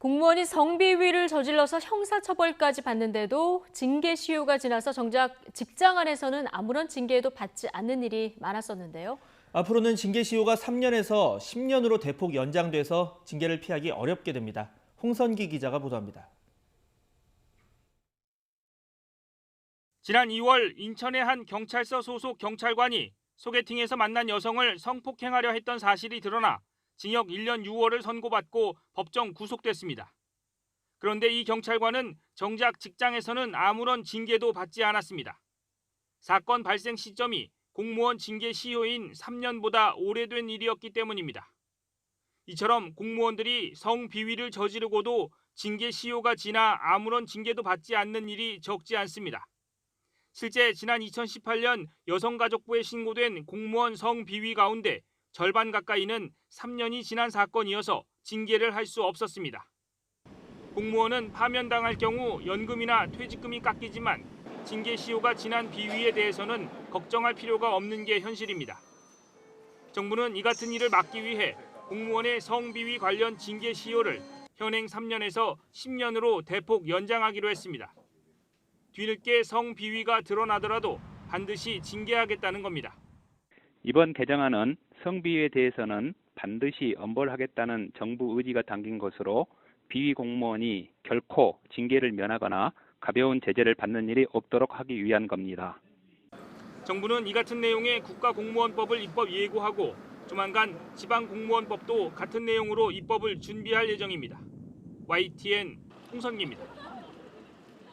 공무원이 성비위를 저질러서 형사처벌까지 받는데도 징계 시효가 지나서 정작 직장 안에서는 아무런 징계도 받지 않는 일이 많았었는데요. 앞으로는 징계 시효가 3년에서 10년으로 대폭 연장돼서 징계를 피하기 어렵게 됩니다. 홍선기 기자가 보도합니다. 지난 2월 인천의 한 경찰서 소속 경찰관이 소개팅에서 만난 여성을 성폭행하려 했던 사실이 드러나 징역 1년 6월을 선고받고 법정 구속됐습니다. 그런데 이 경찰관은 정작 직장에서는 아무런 징계도 받지 않았습니다. 사건 발생 시점이 공무원 징계 시효인 3년보다 오래된 일이었기 때문입니다. 이처럼 공무원들이 성비위를 저지르고도 징계 시효가 지나 아무런 징계도 받지 않는 일이 적지 않습니다. 실제 지난 2018년 여성가족부에 신고된 공무원 성비위 가운데 절반 가까이는 3년이 지난 사건이어서 징계를 할 수 없었습니다. 공무원은 파면당할 경우 연금이나 퇴직금이 깎이지만 징계 시효가 지난 비위에 대해서는 걱정할 필요가 없는 게 현실입니다. 정부는 이 같은 일을 막기 위해 공무원의 성비위 관련 징계 시효를 현행 3년에서 10년으로 대폭 연장하기로 했습니다. 뒤늦게 성비위가 드러나더라도 반드시 징계하겠다는 겁니다. 이번 개정안은 성비위에 대해서는 반드시 엄벌하겠다는 정부 의지가 담긴 것으로 비위 공무원이 결코 징계를 면하거나 가벼운 제재를 받는 일이 없도록 하기 위한 겁니다. 정부는 이 같은 내용의 국가공무원법을 입법 예고하고 조만간 지방공무원법도 같은 내용으로 입법을 준비할 예정입니다. YTN 홍선기입니다.